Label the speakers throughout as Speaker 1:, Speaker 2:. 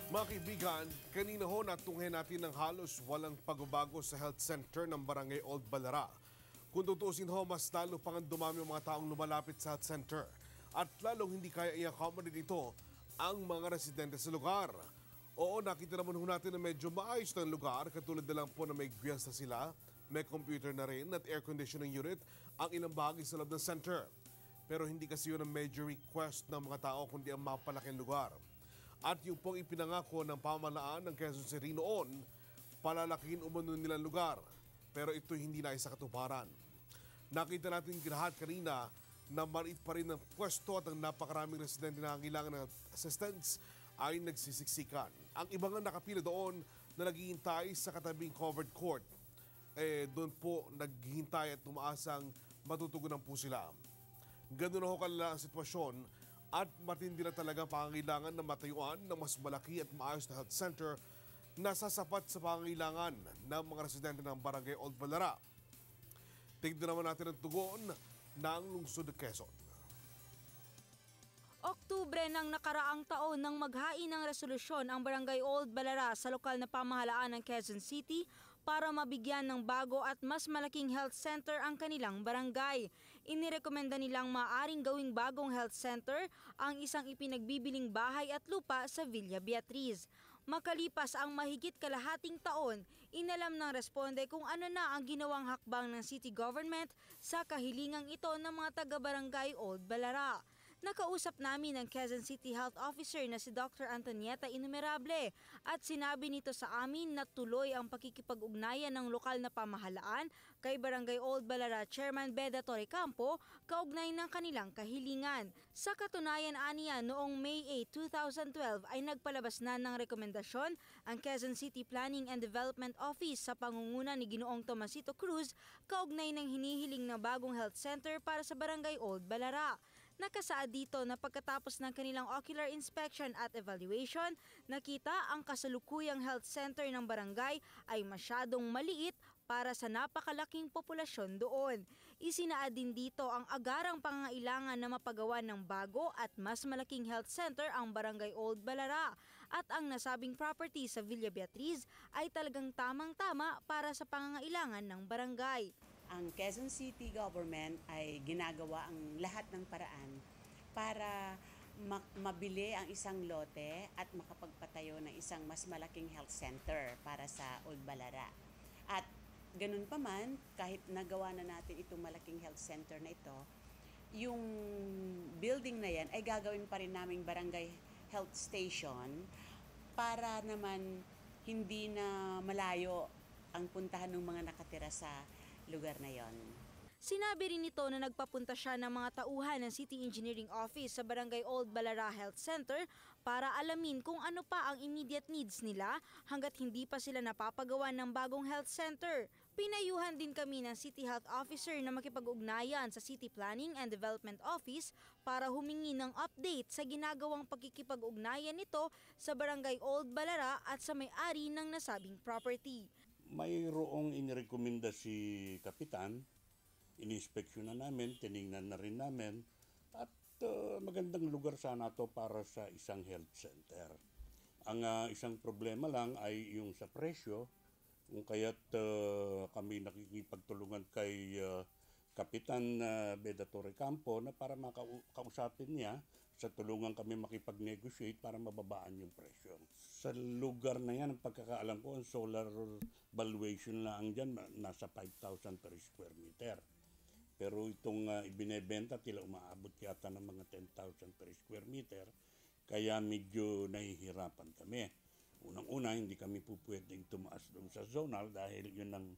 Speaker 1: Mga kaibigan, kanina ho natunghin natin ng halos walang pagbabago sa health center ng Barangay Old Balara. Kung tutuusin ho, mas lalo pang dumami ang mga taong lumalapit sa health center at lalong hindi kaya i-accommodate ito ang mga residente sa lugar. Oo, nakita naman ho natin na medyo maayos na lugar, katulad na lang po na may grills na sila, may computer na rin at air conditioning unit ang ilang bahagi sa loob ng center. Pero hindi kasi yun ang major request ng mga tao kundi ang mapalaking lugar. At yung pong ipinangako ng pamahalaan ng Quezon City noon, palalakihin umano nilang lugar. Pero ito hindi na isa katuparan. Nakita natin lahat kanina na maliit pa rin ang pwesto at ang napakaraming residente na kailangan ng assistance ay nagsisiksikan. Ang iba nga nakapila doon na naghihintay sa katabing covered court. Doon po naghihintay at tumaasang matutugunan po sila. Ganun na ho kalala ang sitwasyon at matindi na talaga pangangailangan na matayuan ng mas malaki at maayos na health center na sasapat sa pangangailangan ng mga residente ng Barangay Old Balara. Tignan naman natin ang tugon ng lungsod ng Quezon.
Speaker 2: Oktubre ng nakaraang taon nang maghain ng resolusyon ang Barangay Old Balara sa lokal na pamahalaan ng Quezon City para mabigyan ng bago at mas malaking health center ang kanilang barangay. Inirekomenda nilang maaring gawing bagong health center ang isang ipinagbibiling bahay at lupa sa Villa Beatriz. Makalipas ang mahigit kalahating taon, inalam ng responde kung ano na ang ginawang hakbang ng city government sa kahilingang ito ng mga taga-barangay Old Balara. Nakausap namin ang Quezon City Health Officer na si Dr. Antonieta Inumerable at sinabi nito sa amin na tuloy ang pakikipag-ugnayan ng lokal na pamahalaan kay Barangay Old Balara Chairman Beda Torrecampo kaugnay ng kanilang kahilingan. Sa katunayan aniya, noong May 8, 2012 ay nagpalabas na ng rekomendasyon ang Quezon City Planning and Development Office sa pangunguna ni Ginoong Tomasito Cruz kaugnay ng hinihiling na bagong health center para sa Barangay Old Balara. Nakasaad dito na pagkatapos ng kanilang ocular inspection at evaluation, nakita ang kasalukuyang health center ng barangay ay masyadong maliit para sa napakalaking populasyon doon. Isinaad din dito ang agarang pangangailangan na mapagawa ng bago at mas malaking health center ang Barangay Old Balara at ang nasabing property sa Villa Beatriz ay talagang tamang-tama para sa pangangailangan ng barangay.
Speaker 3: Ang Quezon City Government ay ginagawa ang lahat ng paraan para mabili ang isang lote at makapagpatayo ng isang mas malaking health center para sa Old Balara. At ganun pa man, kahit nagawa na natin itong malaking health center na ito, yung building na yan ay gagawin pa rin naming barangay health station para naman hindi na malayo ang puntahan ng mga nakatira sa lugar na yon.
Speaker 2: Sinabi rin nito na nagpapunta siya ng mga tauhan ng City Engineering Office sa Barangay Old Balara Health Center para alamin kung ano pa ang immediate needs nila hanggat hindi pa sila napapagawa ng bagong health center. Pinayuhan din kami ng City Health Officer na makipag-ugnayan sa City Planning and Development Office para humingi ng update sa ginagawang pagkikipag-ugnayan nito sa Barangay Old Balara at sa may-ari ng nasabing property.
Speaker 4: Mayroong inirekomenda si Kapitan, inispeksyon na namin, tinignan na rin namin, at magandang lugar sana to para sa isang health center. Ang isang problema lang ay yung sa presyo, kung kaya't kami nakikipagtulungan kay Kapitan Beda Torrecampo na para makausapin niya, sa tulungan kami makipag-negotiate para mababaan yung presyo. Sa lugar na yan, ang pagkakaalam ko, ang solar valuation lang dyan, nasa 5,000 per square meter. Pero itong ibinebenta, tila umaabot yata ng mga 10,000 per square meter, kaya medyo nahihirapan kami. Unang-una, hindi kami po pwedeng tumaas doon sa zonal dahil yun ang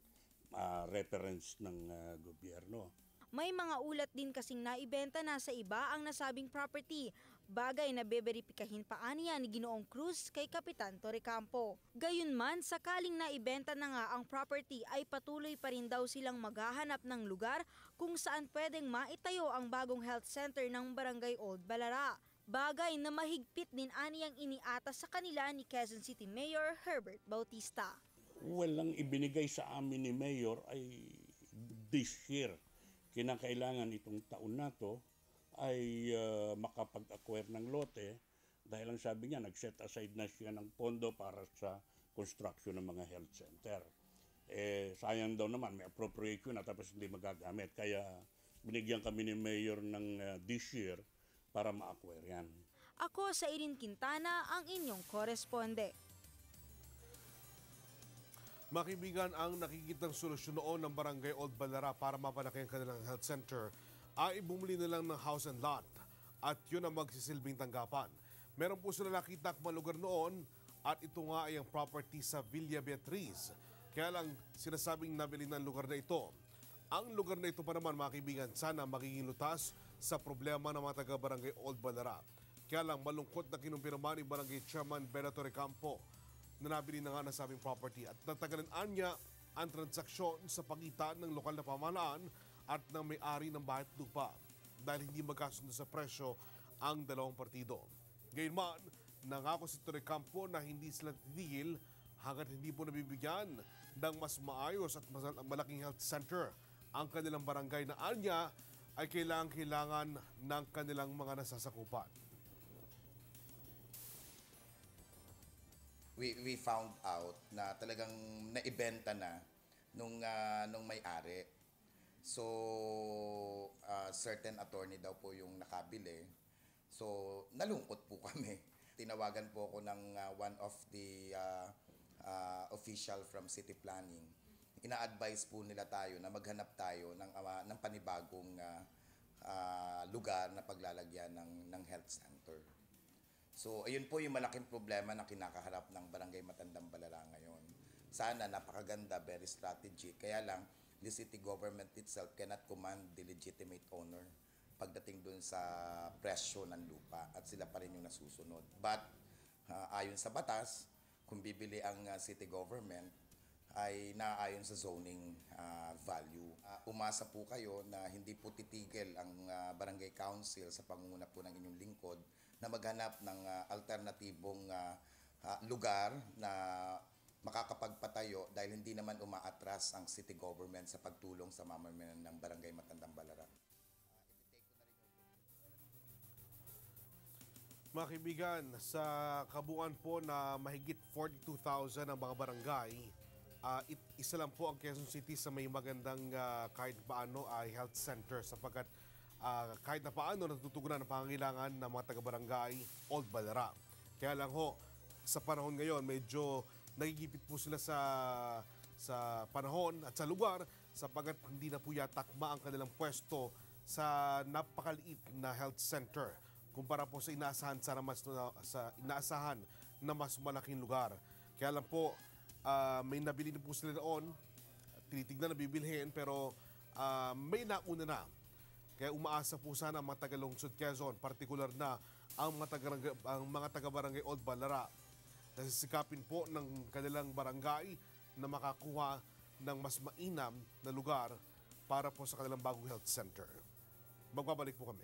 Speaker 4: reference ng gobyerno.
Speaker 2: May mga ulat din kasing naibenta na sa iba ang nasabing property, bagay na beberipikahin pa aniya ni Ginoong Cruz kay Kapitan Torrecampo. Gayunman, sakaling naibenta na nga ang property ay patuloy pa rin daw silang maghahanap ng lugar kung saan pwedeng maitayo ang bagong health center ng Barangay Old Balara. Bagay na mahigpit din aniyang iniatas sa kanila ni Quezon City Mayor Herbert Bautista.
Speaker 4: Walang ibinigay sa amin ni Mayor ay this year. Kinakailangan itong taon na to ay makapag-acquire ng lote Dahil ang sabi niya, nag-set aside na siya ng pondo para sa construction ng mga health center. Sayang daw naman, may appropriation na tapos hindi magagamit. Kaya binigyan kami ni Mayor ng this year para ma-acquire yan.
Speaker 2: Ako sa Irene Quintana, ang inyong koresponde.
Speaker 1: Mga kaibigan, ang nakikitang solusyon noon ng Barangay Old Balara para mapalaki ang kanilang health center ay bumili na lang ng house and lot at yun ang magsisilbing tanggapan. Meron po sila nakita ang lugar noon at ito nga ay ang property sa Villa Beatriz. Kaya lang sinasabing nabili ng lugar na ito. Ang lugar na ito pa naman mga kaibigan, sana magiging lutas sa problema ng mga taga-Barangay Old Balara. Kaya lang malungkot na kinumpirma ni Barangay Chairman Benato Recampo na nabili na nga ng sabing property at natagalan niya ang transaksyon sa pagitan ng lokal na pamahalaan at ng may-ari ng bahay at lupa dahil hindi magkasundo sa presyo ang dalawang partido. Gayunman, nangako si Recampo na hindi sila titigil hanggat hindi po nabibigyan ng mas maayos at mas malaking health center ang kanilang barangay na anya ay kailangan ng kanilang mga nasasakupan.
Speaker 5: We found out na talagang naibenta na nung may-ari. So, certain attorney daw po yung nakabili. So, nalungkot po kami. Tinawagan po ako ng one of the official from city planning. Ina-advise po nila tayo na maghanap tayo ng panibagong lugar na paglalagyan ng health center. So, ayun po yung malaking problema na kinakaharap ng Barangay Matandang Balara ngayon. Sana napakaganda, very strategic. Kaya lang, the city government itself cannot command the legitimate owner pagdating dun sa presyo ng lupa at sila pa rin yung nasusunod. But ayon sa batas, kung bibili ang city government, ay naaayon sa zoning value. Umasa po kayo na hindi po titigil ang barangay council sa pangunguna po ng inyong lingkod na maghanap ng alternatibong lugar na makakapagpatayo dahil hindi naman umaatras ang city government sa pagtulong sa mamamayan ng Barangay Matandang Balara.
Speaker 1: Mga kaibigan, sa kabuuan po na mahigit 42,000 ang mga barangay, isa lang po ang Quezon City sa may magandang kahit paano ay health center sapagkat kahit na paano natutugunan ang pangangailangan ng mga taga-barangay Old Balara. Kaya lang ho, sa panahon ngayon, medyo nagigipit po sila sa panahon at sa lugar sapagkat hindi na po yatakma ang kanilang pwesto sa napakaliit na health center kumpara po sa inaasahan na mas malaking lugar. Kaya lang po, may nabili na po sila noon, tinitignan na bibilhin pero may nauna na. Kaya umaasa po sana ang mga taga-Lungsod Quezon, partikular na ang mga taga-barangay Old Balara na sisikapin po ng kanilang barangay na makakuha ng mas mainam na lugar para po sa kanilang bagong health center. Magbabalik po kami.